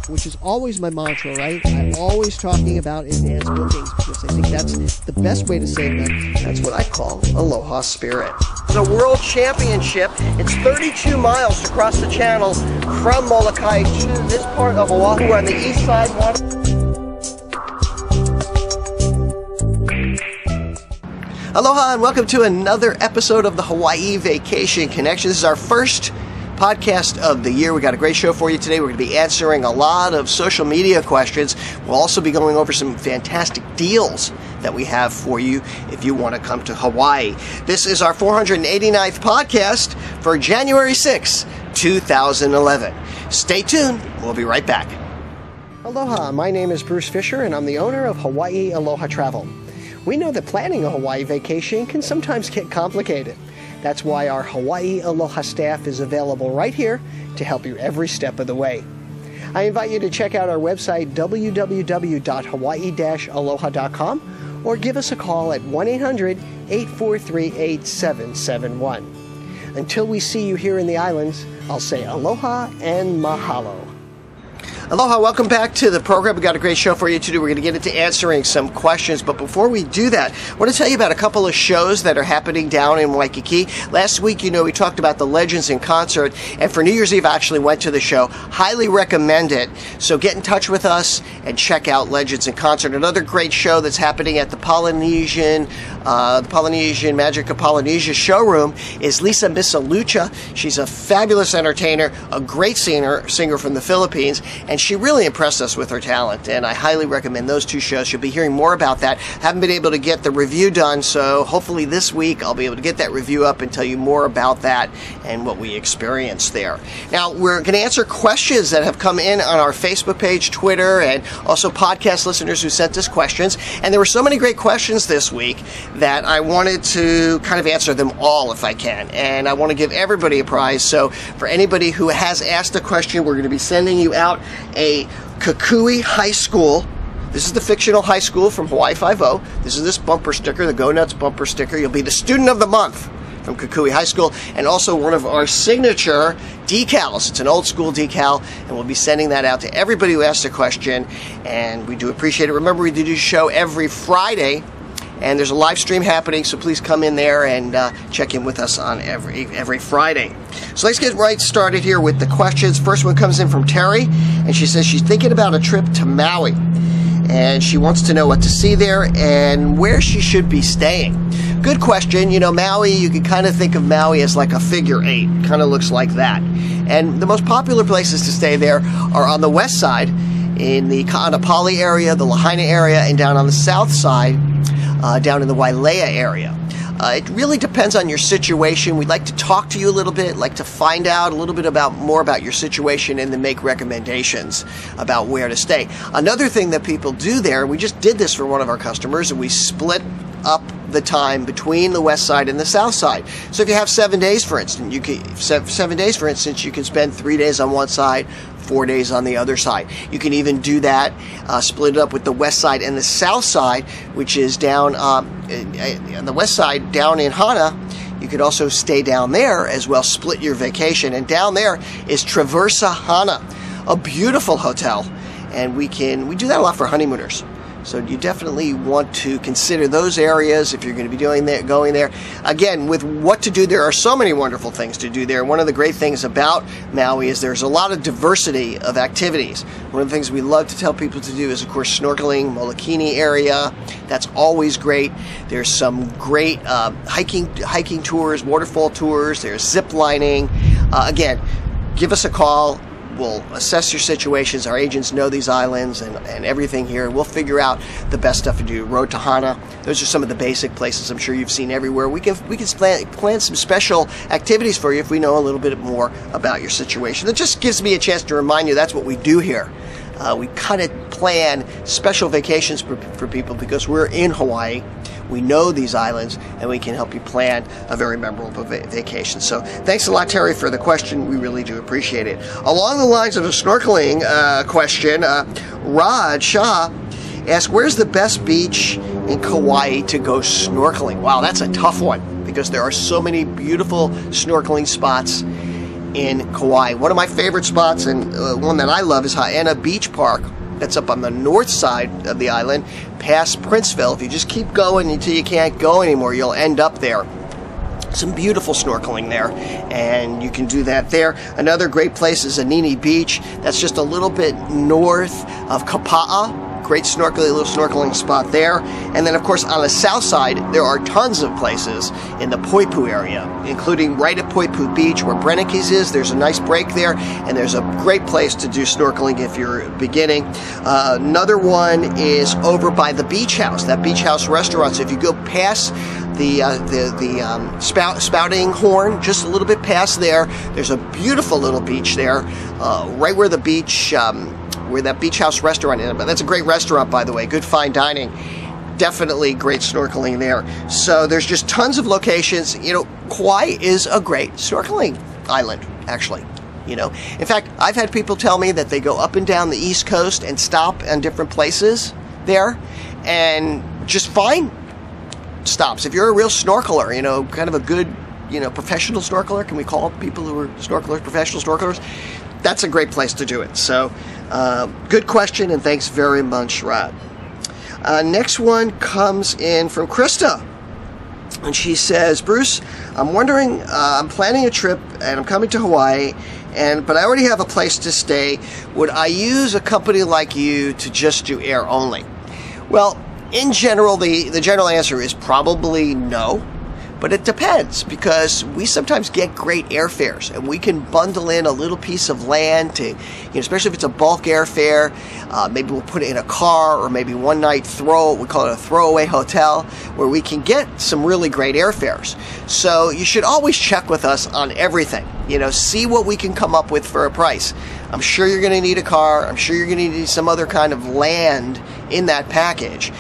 which is always my mantra, right? I'm always talking about advanced bookings because I think that's the best way to save money. That's what I call Aloha Spirit. It's a world championship. It's 32 miles to cross the channel from Molokai to this part of Oahu on the east side. Aloha and welcome to another episode of the Hawaii Vacation Connection. This is our first podcast of the year. We got a great show for you today. We're going to be answering a lot of social media questions. We'll also be going over some fantastic deals that we have for you if you want to come to Hawaii. This is our 489th podcast for January 6, 2011. Stay tuned. We'll be right back. Aloha, my name is Bruce Fisher and I'm the owner of Hawaii Aloha Travel. We know that planning a Hawaii vacation can sometimes get complicated. That's why our Hawaii Aloha staff is available right here to help you every step of the way. I invite you to check out our website, www.hawaii-aloha.com, or give us a call at 1-800-843-8771. Until we see you here in the islands, I'll say aloha and mahalo. Aloha, welcome back to the program. We got a great show for you today. We're going to get into answering some questions, but before we do that, I want to tell you about a couple of shows that are happening down in Waikiki. Last week, we talked about the Legends in Concert, and for New Year's Eve, I actually went to the show. Highly recommend it. So get in touch with us and check out Legends in Concert. Another great show that's happening at the Polynesian Magic of Polynesia showroom is Lisa Misalucha. She's a fabulous entertainer, a great singer from the Philippines, and she really impressed us with her talent, and I highly recommend those two shows. You'll be hearing more about that. Haven't been able to get the review done, so hopefully this week I'll be able to get that review up and tell you more about that and what we experienced there. Now, we're going to answer questions that have come in on our Facebook page, Twitter, and also podcast listeners who sent us questions, and there were so many great questions this week that I wanted to kind of answer them all if I can, and I want to give everybody a prize. So for anybody who has asked a question, we're going to be sending you out a Kukui High School. This is the fictional high school from Hawaii Five-0. This is this bumper sticker, the Go Nuts bumper sticker. You'll be the student of the month from Kukui High School, and also one of our signature decals. It's an old school decal, and we'll be sending that out to everybody who asked a question, and we do appreciate it. Remember, we do a show every Friday, and there's a live stream happening, so please come in there and check in with us on every Friday. So let's get right started here with the questions. First one comes in from Terry, and she says she's thinking about a trip to Maui, and she wants to know what to see there and where she should be staying. Good question. Maui, you can kind of think of Maui as like a figure eight. Kind of looks like that. And the most popular places to stay there are on the west side, in the Kaanapali area, the Lahaina area, and down on the south side, down in the Wailea area. It really depends on your situation. We'd like to talk to you a little bit, like to find out a little bit more about your situation, and then make recommendations about where to stay. Another thing that people do there, we just did this for one of our customers, and we split up the time between the west side and the south side. So if you have 7 days, for instance, you can spend 3 days on one side, 4 days on the other side. You can even do that, split it up with the west side and the south side, which is down on the west side, down in Hana. You could also stay down there as well, split your vacation. And down there is Traversa Hana, a beautiful hotel, and we do that a lot for honeymooners. So you definitely want to consider those areas if you're going to be going there. Again, with what to do, there are so many wonderful things to do there. One of the great things about Maui is there's a lot of diversity of activities. One of the things we love to tell people to do is, of course, snorkeling, Molokini area. That's always great. There's some great hiking tours, waterfall tours. There's zip lining. Again, give us a call. We'll assess your situations. Our agents know these islands and everything here. We'll figure out the best stuff to do. Road to Hana. Those are some of the basic places I'm sure you've seen everywhere. We can plan some special activities for you if we know a little bit more about your situation. That just gives me a chance to remind you that's what we do here. We kind of plan special vacations for people because we're in Hawaii. We know these islands, and we can help you plan a very memorable vacation. So thanks a lot, Terry, for the question. We really do appreciate it. Along the lines of a snorkeling question, Raj Shah asked, where's the best beach in Kauai to go snorkeling? Wow, that's a tough one because there are so many beautiful snorkeling spots in Kauai. One of my favorite spots, and one that I love, is Haena Beach Park. That's up on the north side of the island, past Princeville. If you just keep going until you can't go anymore, you'll end up there. Some beautiful snorkeling there, and you can do that there. Another great place is Anini Beach. That's just a little bit north of Kapa'a. Great little snorkeling spot there. And then, of course, on the south side, there are tons of places in the Poipu area, including right at Poipu Beach, where Brennick's is. There's a nice break there, and there's a great place to do snorkeling if you're beginning. Another one is over by the Beach House, that Beach House restaurant. So if you go past the spouting horn, just a little bit past there, there's a beautiful little beach there, right where the beach, where that Beach House restaurant is. But that's a great restaurant, by the way, good fine dining. Definitely great snorkeling there. So there's just tons of locations. You know, Kauai is a great snorkeling island, actually. You know, in fact, I've had people tell me that they go up and down the East Coast and stop in different places there, and just find stops. If you're a real snorkeler, you know, kind of a good, you know, professional snorkeler, can we call people who are snorkelers professional snorkelers? That's a great place to do it. So, good question, and thanks very much, Rod. Next one comes in from Krista, and she says, Bruce, I'm wondering, I'm planning a trip, and I'm coming to Hawaii, but I already have a place to stay. Would I use a company like you to just do air only? Well, in general, the general answer is probably no. But it depends, because we sometimes get great airfares, and we can bundle in a little piece of land to, you know, especially if it's a bulk airfare. Maybe we'll put it in a car, or maybe one night we call it a throwaway hotel, where we can get some really great airfares. So you should always check with us on everything. You know, see what we can come up with for a price. I'm sure you're going to need a car. I'm sure you're going to need some other kind of land in that package.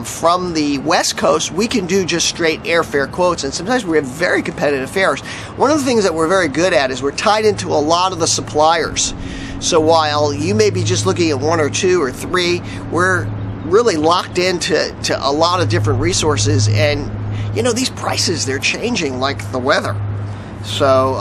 From the West Coast, we can do just straight airfare quotes, and sometimes we have very competitive fares. One of the things that we're very good at is we're tied into a lot of the suppliers. So while you may be just looking at one or two or three, we're really locked into a lot of different resources, and you know, these prices, they're changing like the weather. So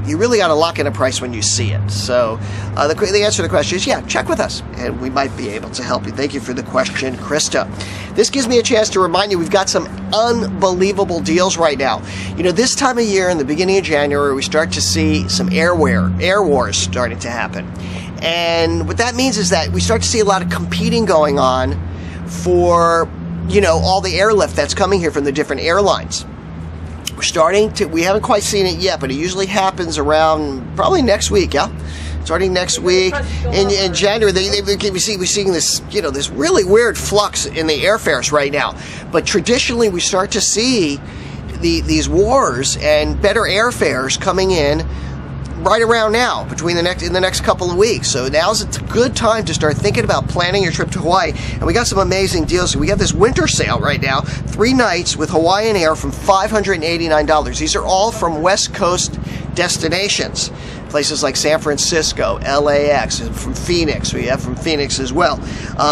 you really got to lock in a price when you see it. So the answer to the question is, yeah, check with us, and we might be able to help you. Thank you for the question, Krista. This gives me a chance to remind you we've got some unbelievable deals right now. You know, this time of year, in the beginning of January, we start to see some air wars starting to happen. And what that means is that we start to see a lot of competing going on for, you know, all the airlift that's coming here from the different airlines. We haven't quite seen it yet, but it usually happens around probably next week, yeah? Starting next week in January, we're seeing this, you know, this really weird flux in the airfares right now. But traditionally, we start to see these wars and better airfares coming in right around now, in the next couple of weeks. So now's a good time to start thinking about planning your trip to Hawaii. And we got some amazing deals. We got this winter sale right now, 3 nights with Hawaiian Air from $589. These are all from West Coast destinations. Places like San Francisco, LAX, and from Phoenix. We have from Phoenix as well.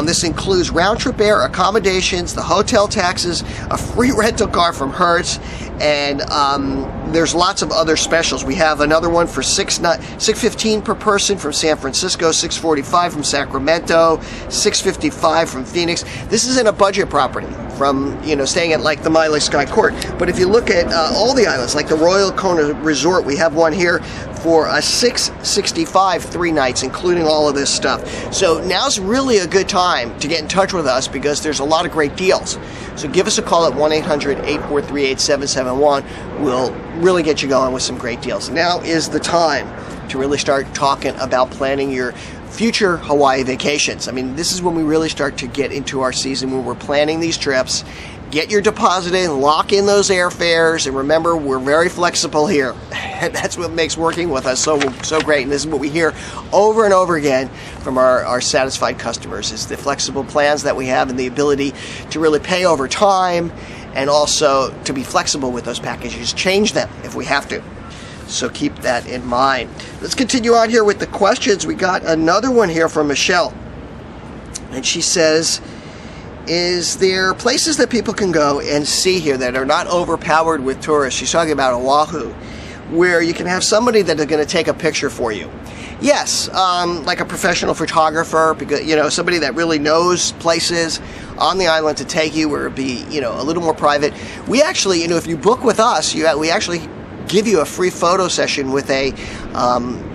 This includes round-trip air, accommodations, the hotel taxes, a free rental car from Hertz, and there's lots of other specials. We have another one for $615 per person from San Francisco, $645 from Sacramento, $655 from Phoenix. This is in a budget property from, you know, staying at like the Maile Sky Court. But if you look at all the islands, like the Royal Kona Resort, we have one here for a $665 3 nights, including all of this stuff. So now's really a good time to get in touch with us, because there's a lot of great deals. So give us a call at 1-800-843-8771. We'll really get you going with some great deals. Now is the time to really start talking about planning your future Hawaii vacations. I mean, this is when we really start to get into our season, when we're planning these trips. Get your deposit in, lock in those airfares, and remember, we're very flexible here. And that's what makes working with us so great. And this is what we hear over and over again from our satisfied customers, is the flexible plans that we have and the ability to really pay over time, and also to be flexible with those packages, change them if we have to. So keep that in mind. Let's continue on here with the questions. We got another one here from Michelle. And she says, is there places that people can go and see here that are not overpowered with tourists? She's talking about Oahu. where you can have somebody that is going to take a picture for you. Yes, like a professional photographer, because somebody that really knows places on the island to take you, where it'd be a little more private. We actually, if you book with us, we actually give you a free photo session with a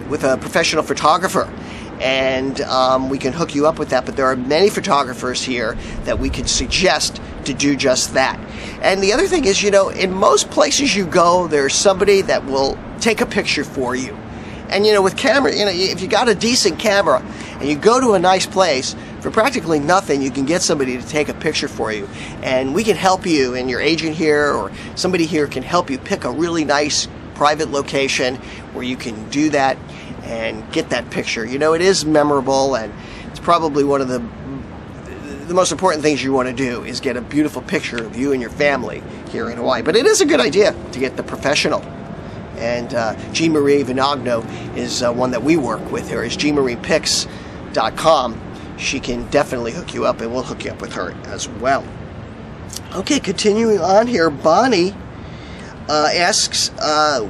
professional photographer, and we can hook you up with that. But there are many photographers here that we could suggest to do just that. And the other thing is, in most places you go, there's somebody that will take a picture for you. And with camera, if you got a decent camera and you go to a nice place, for practically nothing, you can get somebody to take a picture for you. And we can help you, and your agent here or somebody here can help you pick a really nice private location where you can do that and get that picture. It is memorable, and it's probably one of the most important things you want to do is get a beautiful picture of you and your family here in Hawaii. But it is a good idea to get the professional. And Jean Marie Vinagno is one that we work with here. Is jeanmariepics.com. She can definitely hook you up, and we'll hook you up with her as well. Okay, continuing on here, Bonnie asks,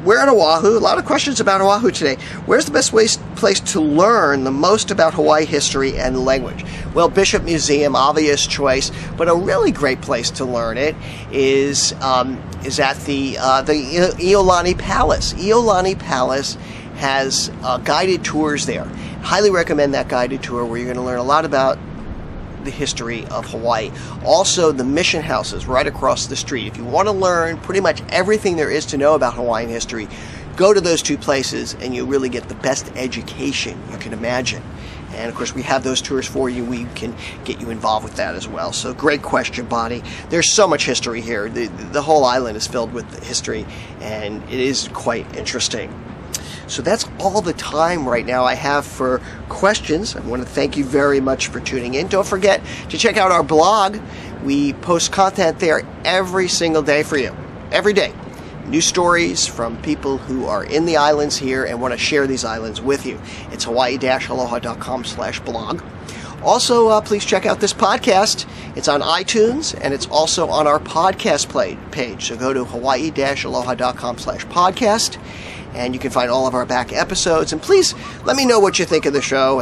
we're in Oahu. A lot of questions about Oahu today. Where's the best place to learn the most about Hawaii history and language? Well, Bishop Museum, obvious choice, but a really great place to learn it is at the Iolani Palace. Iolani Palace has guided tours there. Highly recommend that guided tour, where you're going to learn a lot about the history of Hawaii. Also, the mission houses right across the street. If you want to learn pretty much everything there is to know about Hawaiian history, go to those two places and you'll really get the best education you can imagine. And of course, we have those tours for you. We can get you involved with that as well. So great question, Bonnie. There's so much history here. The whole island is filled with history, and it is quite interesting. So that's all the time right now I have for questions. I want to thank you very much for tuning in. Don't forget to check out our blog. We post content there every single day for you. Every day. New stories from people who are in the islands here and want to share these islands with you. It's hawaii-aloha.com/blog. Also, please check out this podcast. It's on iTunes, and it's also on our podcast page. So go to hawaii-aloha.com/podcast. And you can find all of our back episodes. And please let me know what you think of the show,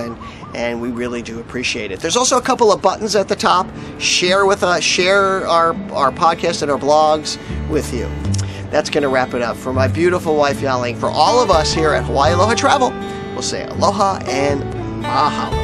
and we really do appreciate it. There's also a couple of buttons at the top. Share our podcast and our blogs with you. That's going to wrap it up. For my beautiful wife, Yaling, for all of us here at Hawaii Aloha Travel, we'll say aloha and mahalo.